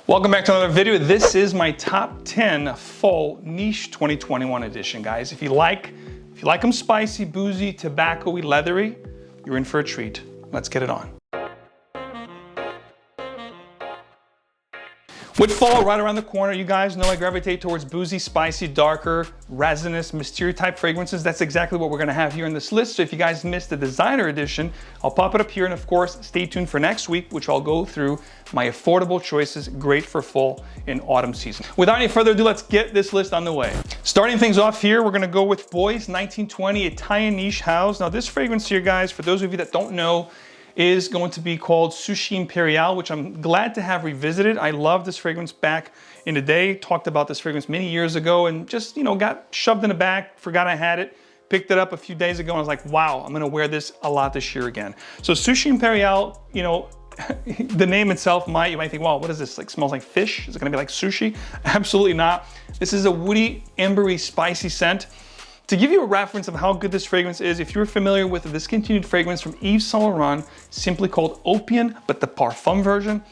Welcome back to another video. This is my top 10 fall niche 2021 edition, guys. If you like them spicy, boozy, tobacco-y, leathery, you're in for a treat. Let's get it on. With fall right around the corner, you guys know I gravitate towards boozy, spicy, darker, resinous, mysterious type fragrances. That's exactly what we're gonna have here in this list. So if you guys missed the designer edition, I'll pop it up here. And of course, stay tuned for next week, which I'll go through my affordable choices, great for fall and autumn season. Without any further ado, let's get this list on the way. Starting things off here, we're gonna go with Boys 1920 Italian Niche House. Now this fragrance here, guys, for those of you that don't know, is going to be called Sushi Imperial, which I'm glad to have revisited. I love this fragrance back in the day. Talked about this fragrance many years ago and just, got shoved in the back, forgot I had it, picked it up a few days ago and I was like, wow, I'm gonna wear this a lot this year again. So Sushi Imperial, the name itself you might think, wow, what is this? Like smells like fish? Is it gonna be like sushi? Absolutely not. This is a woody, ambery, spicy scent. To give you a reference of how good this fragrance is, if you're familiar with the discontinued fragrance from Yves Saint Laurent, simply called Opium, but the Parfum version,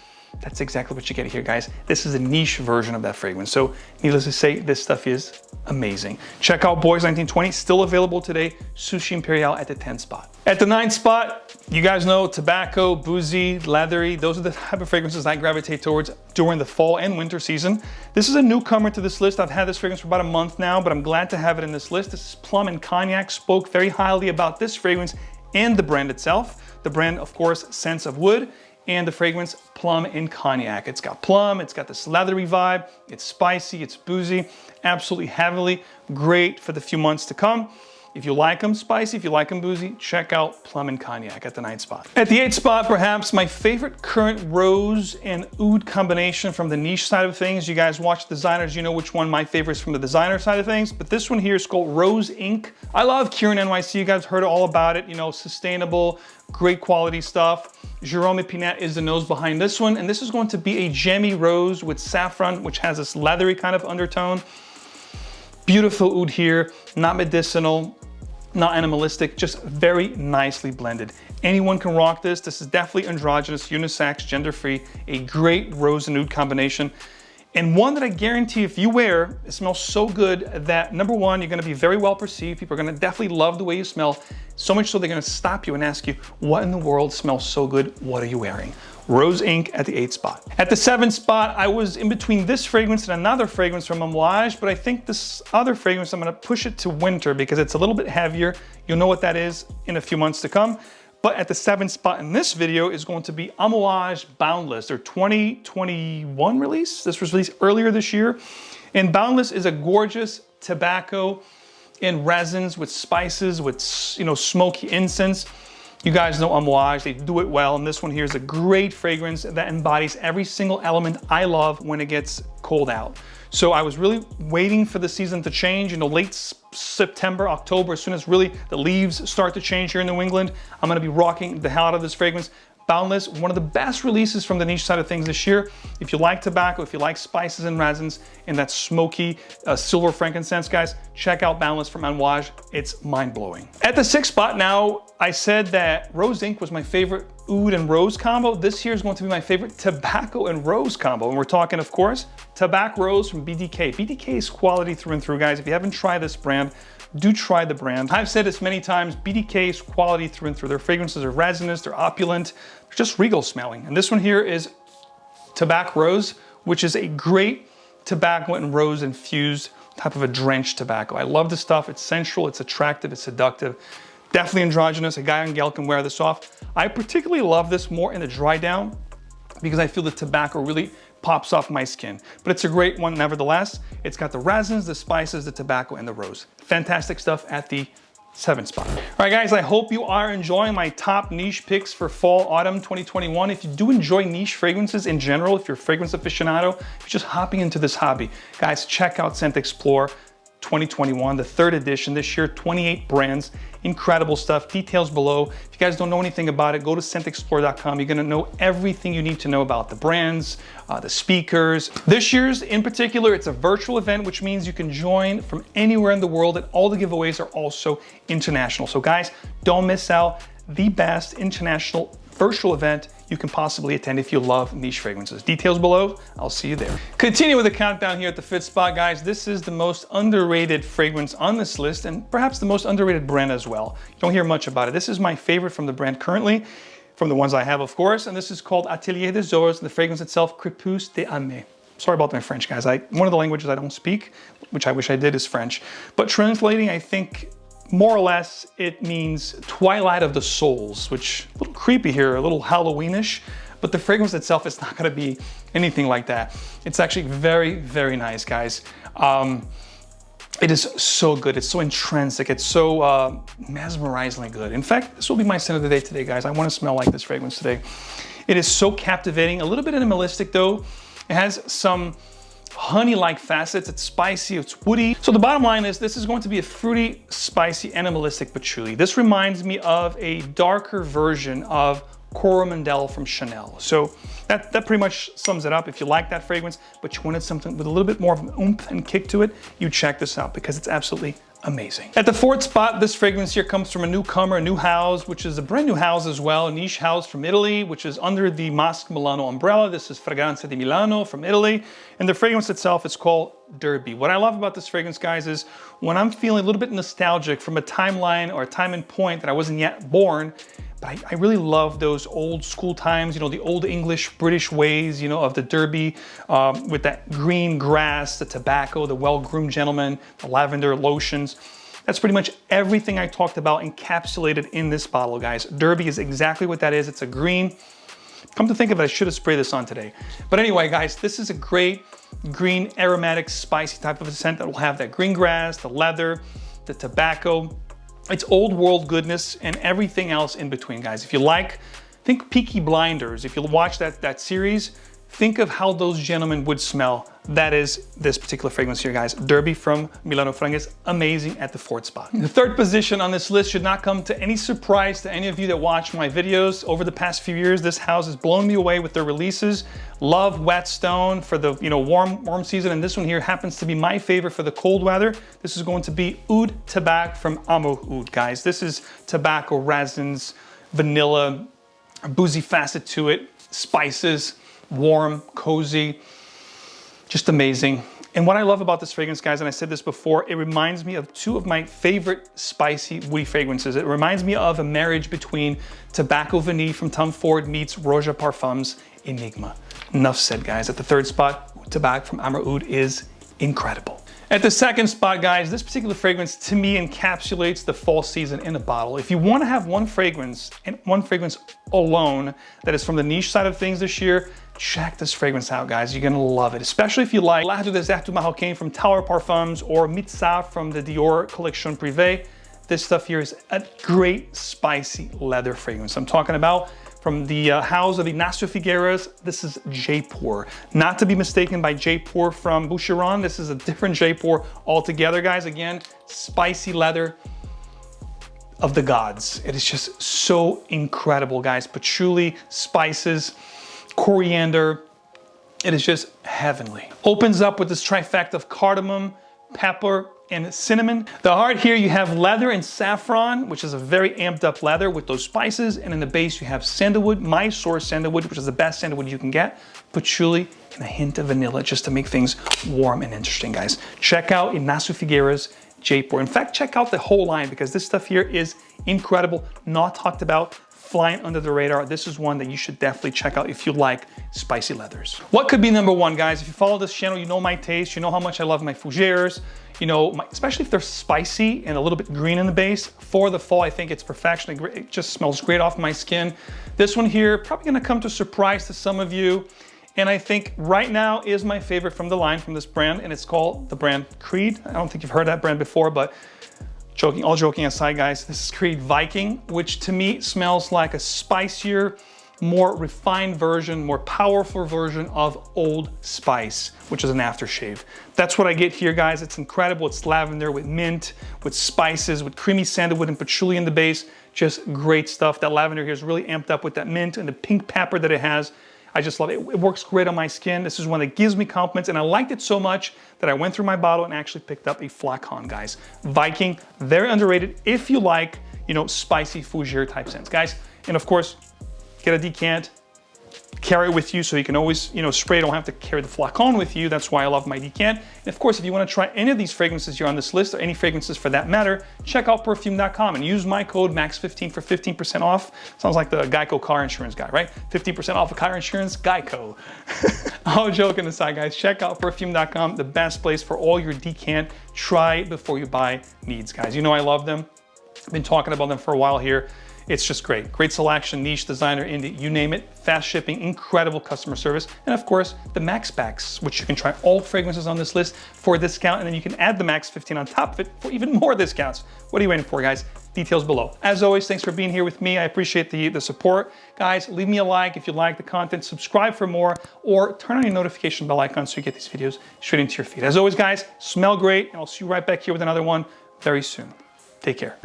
that's exactly what you get here, guys. This is a niche version of that fragrance. So needless to say, this stuff is amazing. Check out Boys 1920, still available today, Sushi Imperial at the 10th spot. At the 9th spot, you guys know tobacco, boozy, leathery. Those are the type of fragrances I gravitate towards during the fall and winter season. This is a newcomer to this list. I've had this fragrance for about a month now, but I'm glad to have it in this list. This is Plum and Cognac. Spoke very highly about this fragrance and the brand itself. The brand, of course, Scents of Wood, and the fragrance Plum and Cognac. It's got plum, it's got this leathery vibe, it's spicy, it's boozy, absolutely heavily, great for the few months to come. If you like them spicy, if you like them boozy, check out Plum and Cognac at the 9th spot. At the 8th spot, perhaps my favorite current rose and oud combination from the niche side of things. You guys watch designers, you know which one my favorite is from the designer side of things, but this one here is called Rose Inc. I love Kieran NYC, you guys heard all about it, sustainable, great quality stuff. Jerome Epinette is the nose behind this one, and this is going to be a gemmy rose with saffron, which has this leathery kind of undertone. Beautiful oud here, not medicinal, not animalistic, just very nicely blended. Anyone can rock this. This is definitely androgynous, unisex, gender-free, a great rose and oud combination. And one that I guarantee if you wear, it smells so good that number one, you're gonna be very well perceived. People are gonna definitely love the way you smell. So much so they're gonna stop you and ask you, what in the world smells so good? What are you wearing? Rose Inc. at the 8th spot. At the 7th spot, I was in between this fragrance and another fragrance from Amouage, but I think this other fragrance, I'm gonna push it to winter because it's a little bit heavier. You'll know what that is in a few months to come. But at the 7th spot in this video is going to be Amouage Boundless, their 2021 release. This was released earlier this year. And Boundless is a gorgeous tobacco and resins with spices, with smoky incense. You guys know Amouage, they do it well. And this one here is a great fragrance that embodies every single element I love when it gets cold out. So I was really waiting for the season to change, late September, October, as soon as really the leaves start to change here in New England, I'm gonna be rocking the hell out of this fragrance. Boundless, one of the best releases from the niche side of things this year. If you like tobacco, if you like spices and resins, and that smoky silver frankincense, guys, check out Boundless from Amouage. It's mind-blowing. At the 6th spot now, I said that Rose Inc. was my favorite oud and rose combo. This here is going to be my favorite tobacco and rose combo. And we're talking, of course, Tobacco Rose from BDK. BDK is quality through and through, guys. If you haven't tried this brand, do try the brand. I've said this many times, BDK is quality through and through. Their fragrances are resinous, they're opulent, they're just regal smelling. And this one here is Tobacco Rose, which is a great tobacco and rose infused type of a drenched tobacco. I love this stuff. It's sensual, it's attractive, it's seductive. Definitely androgynous. A guy and gal can wear this off. I particularly love this more in the dry down because I feel the tobacco really pops off my skin. But it's a great one nevertheless. It's got the resins, the spices, the tobacco, and the rose. Fantastic stuff at the 7th spot. All right, guys, I hope you are enjoying my top niche picks for fall, autumn 2021. If you do enjoy niche fragrances in general, if you're a fragrance aficionado, if you're just hopping into this hobby, guys, check out ScentXplore 2021, the 3rd edition this year, 28 brands, incredible stuff, details below. If you guys don't know anything about it, go to ScentXplore.com. You're gonna know everything you need to know about the brands, the speakers. This year's in particular, it's a virtual event, which means you can join from anywhere in the world, and all the giveaways are also international. So guys, don't miss out. The best international virtual event you can possibly attend if you love niche fragrances. Details below, I'll see you there. Continue with the countdown here at the 5th spot, guys. This is the most underrated fragrance on this list and perhaps the most underrated brand as well. You don't hear much about it. This is my favorite from the brand currently, from the ones I have, of course, and this is called Atelier de Zors. The fragrance itself, Crépus d'Amé. Sorry about my French, guys. One of the languages I don't speak, which I wish I did, is French. But translating, I think, more or less, it means Twilight of the Souls, which a little creepy here, a little Halloweenish, but the fragrance itself is not gonna be anything like that. It's actually very, very nice, guys. It is so good, it's so intrinsic, it's so mesmerizingly good. In fact, this will be my scent of the day today, guys. I wanna smell like this fragrance today. It is so captivating, a little bit animalistic though. It has some honey-like facets, it's spicy, it's woody. So the bottom line is this is going to be a fruity, spicy, animalistic patchouli. This reminds me of a darker version of Coromandel from Chanel. So that pretty much sums it up. If you like that fragrance, but you wanted something with a little bit more of an oomph and kick to it, you check this out because it's absolutely amazing. At the 4th spot, this fragrance here comes from a newcomer, a new house, which is a brand new house as well, a niche house from Italy, which is under the Masque Milano umbrella. This is Fragranza di Milano from Italy. And the fragrance itself is called Derby. What I love about this fragrance, guys, is when I'm feeling a little bit nostalgic from a timeline or a time and point that I wasn't yet born, but I really love those old school times, you know, the old English, British ways, you know, of the Derby with that green grass, the tobacco, the well-groomed gentleman, the lavender lotions. That's pretty much everything I talked about encapsulated in this bottle, guys. Derby is exactly what that is. It's a green. Come to think of it, I should have sprayed this on today. But anyway, guys, this is a great green, aromatic, spicy type of a scent that will have that green grass, the leather, the tobacco. It's old world goodness and everything else in between, guys. If you like, think Peaky Blinders. If you watch that series, think of how those gentlemen would smell. That is this particular fragrance here, guys. Derby from Milano Francis, amazing at the 4th spot. The 3rd position on this list should not come to any surprise to any of you that watch my videos. Over the past few years, this house has blown me away with their releases. Love Whetstone for the warm season, and this one here happens to be my favorite for the cold weather. This is going to be Oud Tabac from Amr Oud, guys. This is tobacco, resins, vanilla, a boozy facet to it, spices, warm, cozy, just amazing. And what I love about this fragrance, guys, and I said this before, it reminds me of 2 of my favorite spicy, woody fragrances. It reminds me of a marriage between Tobacco Vanille from Tom Ford meets Roja Parfums Enigma. Enough said, guys. At the 3rd spot, Tabac from Amr Oud is incredible. At the 2nd spot, guys, this particular fragrance to me encapsulates the fall season in a bottle. If you want to have one fragrance and one fragrance alone that is from the niche side of things this year, check this fragrance out, guys. You're gonna love it, especially if you like La du Désert du Marocain from Tower Parfums or Mitsa from the Dior Collection Privée. This stuff here is a great spicy leather fragrance. I'm talking about from the house of Ignacio Figueras. This is Jaipur. Not to be mistaken by Jaipur from Boucheron. This is a different Jaipur altogether, guys. Again, spicy leather of the gods. It is just so incredible, guys. Patchouli, spices, coriander. It is just heavenly. Opens up with this trifecta of cardamom, pepper, and cinnamon. The heart here, you have leather and saffron, which is a very amped up leather with those spices. And in the base, you have sandalwood, Mysore sandalwood, which is the best sandalwood you can get, patchouli, and a hint of vanilla just to make things warm and interesting, guys. Check out Ignacio Figueras Jaipur. In fact, check out the whole line because this stuff here is incredible, not talked about, flying under the radar. This is one that you should definitely check out if you like spicy leathers. What could be number 1, guys? If you follow this channel, you know my taste. You know how much I love my fougères. You know, especially if they're spicy and a little bit green in the base. For the fall, I think it's perfection. It just smells great off my skin. This one here, probably gonna come to surprise to some of you. And I think right now is my favorite from the line from this brand, and it's called the brand Creed. I don't think you've heard that brand before, but all joking aside, guys, this is Creed Viking, which to me smells like a spicier, more refined version, more powerful version of Old Spice, which is an aftershave. That's what I get here, guys. It's incredible. It's lavender with mint, with spices, with creamy sandalwood and patchouli in the base. Just great stuff. That lavender here is really amped up with that mint and the pink pepper that it has. I just love it. It works great on my skin. This is one that gives me compliments, and I liked it so much that I went through my bottle and actually picked up a flacon, guys. Viking, very underrated if you like, you know, spicy fougere type scents, guys. And of course, get a decant, carry it with you so you can always, you know, spray. Don't have to carry the flacon with you. That's why I love my decant. And of course, if you want to try any of these fragrances here on this list, or any fragrances for that matter, check out perfume.com and use my code MAX15 for 15% off. Sounds like the Geico car insurance guy, right? 15% off of car insurance, Geico. All joking aside, guys, check out perfume.com, the best place for all your decant try before you buy needs, guys. You know I love them. I've been talking about them for a while here. It's just great. Great selection, niche, designer, indie, you name it. Fast shipping, incredible customer service. And of course, the Max Packs, which you can try all fragrances on this list for a discount, and then you can add the Max 15 on top of it for even more discounts. What are you waiting for, guys? Details below. As always, thanks for being here with me. I appreciate the support. Guys, leave me a like if you like the content, subscribe for more, or turn on your notification bell icon so you get these videos straight into your feed. As always, guys, smell great, and I'll see you right back here with another one very soon. Take care.